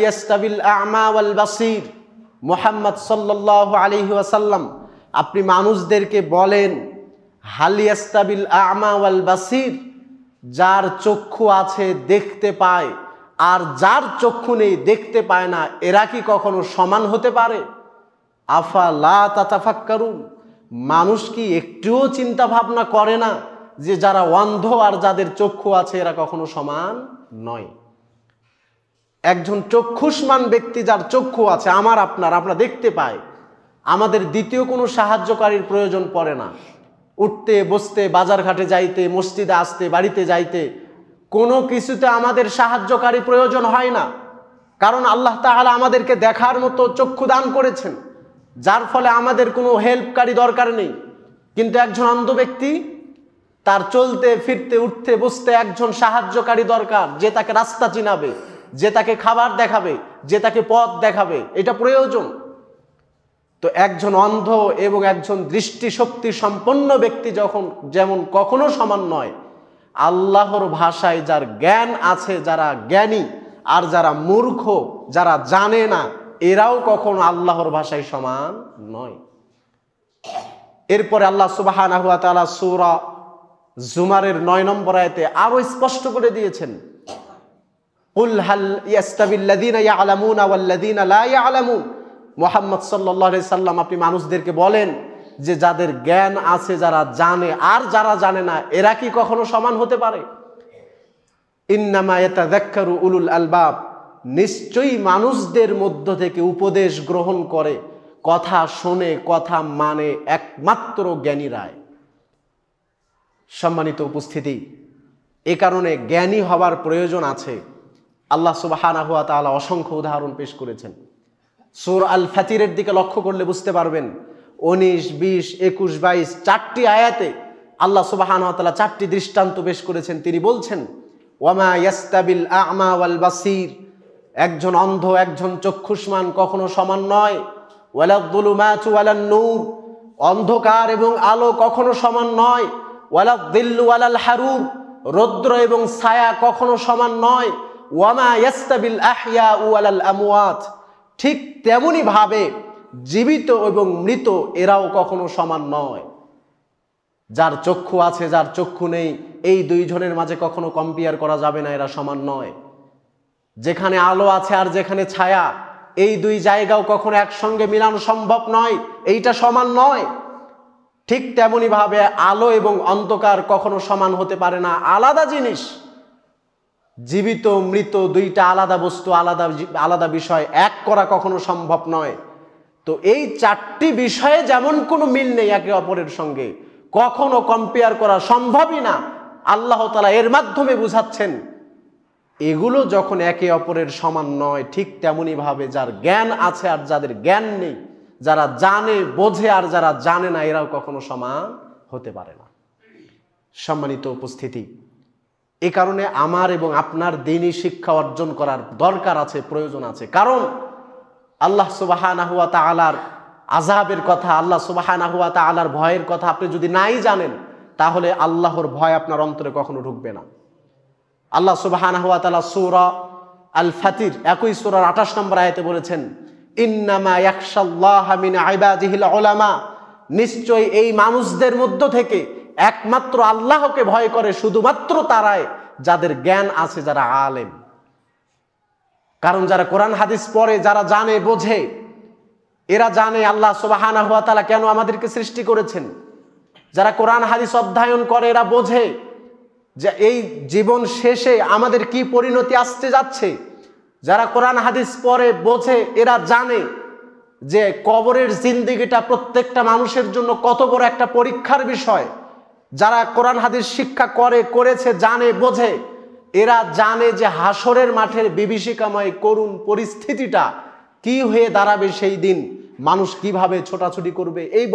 ইয়াস্তাবিল আ'মা ওয়াল বাসীর, মুহাম্মদ সাল্লাল্লাহু আলাইহি ওয়াসাল্লাম আপনি মানুষদেরকে বলেন, হাল ইয়াস্তাবিল আ'মা ওয়াল বাসীর, যার চক্ষু আছে দেখতে পায় আর যার চক্ষু নেই দেখতে পায় না, এরা কি কখনো সমান হতে পারে? আফালা তাতাফাক্কারুন, মানুষ কি একটুও চিন্তা ভাবনা করে না যে যারা অন্ধ আর যাদের চক্ষু আছে এরা কখনো সমান নয়? একজন চক্ষুষ্মান ব্যক্তি যার চক্ষু আছে, আমরা দেখতে পাই, আমাদের দ্বিতীয় কোনো সাহায্যকারীর প্রয়োজন পড়ে না। উঠতে বসতে, বাজার ঘাটে যাইতে, মসজিদে আসতে, বাড়িতে যাইতে কোনো কিছুতে আমাদের সাহায্যকারী প্রয়োজন হয় না, কারণ আল্লাহ তাআলা আমাদেরকে দেখার মতো চক্ষু দান করেছেন, যার ফলে আমাদের কোনো হেল্পকারী দরকার নেই। কিন্তু একজন অন্ধ ব্যক্তি, তার চলতে ফিরতে উঠতে বসতে একজন সাহায্যকারী দরকার, যে তাকে রাস্তা চিনাবে, যে তাকে খাবার দেখাবে, যে তাকে পথ দেখাবে, এটা প্রয়োজন। তো একজন অন্ধ এবং একজন দৃষ্টিশক্তি সম্পন্ন ব্যক্তি যেমন কখনো সমান নয়, আল্লাহর ভাষায় যার জ্ঞান আছে, যারা জ্ঞানী আর যারা মূর্খ, যারা জানে না, এরাও কখনো আল্লাহর ভাষায় সমান নয়। এরপরে আল্লাহ সুবহানাহু ওয়া তাআলা সূরা জুমারের 9 নম্বর আয়াতে আরো স্পষ্ট করে দিয়েছেন, কুল হাল ইয়াস্তাবিল্লাযীনা ইয়ালামুনা ওয়াল্লাযীনা লা ইয়ালামুন, মুহাম্মদ সাল্লাল্লাহু আলাইহি সাল্লাম আপনি মানুষদেরকে বলেন যে যাদের জ্ঞান আছে, যারা জানে আর যারা জানে না, এরা কি কখনো সমান হতে পারে? ইন্নামা ইয়াতাযাক্কারু উলুল আলবাব, নিশ্চয়ই মানুষদের মধ্য থেকে উপদেশ গ্রহণ করে, কথা শোনে, কথা মানে একমাত্র জ্ঞানীরাই। সম্মানিত উপস্থিতি, এ কারণে জ্ঞানী হবার প্রয়োজন আছে। আল্লাহ সুবহানাহু ওয়া তাআলা অসংখ্য উদাহরণ পেশ করেছেন। সূরা আল ফাতিরের দিকে লক্ষ্য করলে বুঝতে পারবেন, 19, 20, 21, 22 চারটি আয়াতে আল্লাহ সুবহানাহু ওয়া তাআলা চারটি দৃষ্টান্ত পেশ করেছেন। তিনি বলছেন, ওয়ামা ইয়াস্তাবিল আ'মা ওয়াল বাসীর, একজন অন্ধ একজন চক্ষুষ্মান কখনো সমান নয়। ওয়ালাদ যুলুমাতু ওয়ালান নূর, অন্ধকার এবং আলো কখনো সমান নয়। ওয়ালাদ যিল্লু ওয়ালাল হারুর, রৌদ্র এবং ছায়া কখনো সমান নয়। ওয়ামা ইয়াস্তাবিল আহইয়া ওয়ালাল আমওয়াত, ঠিক তেমনি ভাবে জীবিত এবং মৃত এরাও কখনো সমান নয়। যার চক্ষু আছে যার চক্ষু নেই, এই দুইজনের মাঝে কখনো কম্পেয়ার করা যাবে না, এরা সমান নয়। যেখানে আলো আছে আর যেখানে ছায়া, এই দুই জায়গাও কখনো একসঙ্গে মিলানো সম্ভব নয়, এইটা সমান নয়। ঠিক তেমনি ভাবে আলো এবং অন্ধকার কখনো সমান হতে পারে না, আলাদা জিনিস। জীবিত মৃত দুইটা আলাদা বস্তু, আলাদা বিষয়, এক করা কখনো সম্ভব নয়। তো এই চারটি বিষয়ে যেমন কোনো মিল নেই একে অপরের সঙ্গে, কখনো কম্পেয়ার করা সম্ভবই না। আল্লাহ তাআলা এর মাধ্যমে বুঝাচ্ছেন, এগুলো যখন একে অপরের সমান নয়, ঠিক তেমনি ভাবে যার জ্ঞান আছে আর যাদের জ্ঞান নেই, যারা জানে বোঝে আর যারা জানে না, এরাও কখনো সমান হতে পারে না। সম্মানিত উপস্থিতি, এ কারণে আমার এবং আপনার দ্বীনি শিক্ষা অর্জন করার দরকার আছে, প্রয়োজন আছে। কারণ আল্লাহ সুবহানাহু ওয়া তাআলার আযাবের কথা, আল্লাহ সুবহানাহু ওয়া তাআলার ভয়ের কথা আপনি যদি নাই জানেন, তাহলে আল্লাহর ভয় আপনার অন্তরে কখনো ঢুকবে না। আল্লাহ সুবহানাহু ওয়া তাআলা সূরা আল ফাতির 21 সূরার 28 নম্বর আয়াতে বলেছেন, ইন্নামা ইয়াখশাল্লাহা মিন ইবাদিহিল উলামা, নিশ্চয় এই মানুষদের মধ্য থেকে একমাত্র আল্লাহকে ভয় করে শুধুমাত্র তারাই যাদের জ্ঞান আছে, যারা আলেম। কারণ যারা কোরআন হাদিস পড়ে, যারা জানে বোঝে, এরা জানে আল্লাহ সুবহানাহু ওয়া তাআলা কেন আমাদেরকে সৃষ্টি করেছেন। যারা কোরআন হাদিস অধ্যয়ন করে, এরা বোঝে যে এই জীবন শেষে আমাদের কি পরিণতি আসতে যাচ্ছে। যারা কোরআন হাদিস পড়ে বোঝে, এরা জানে যে কবরের জিন্দেগিটা প্রত্যেকটা মানুষের জন্য কত বড় একটা পরীক্ষার বিষয়। যারা কোরআন হাদিস শিক্ষা করেছে, জানে বোঝে, এরা জানে যে হাসরের মাঠের বিভীষিকাময় করুণ পরিস্থিতিটা কি হয়ে দাঁড়াবে, সেই দিন মানুষ কিভাবে ছোটাছুটি করবে, এই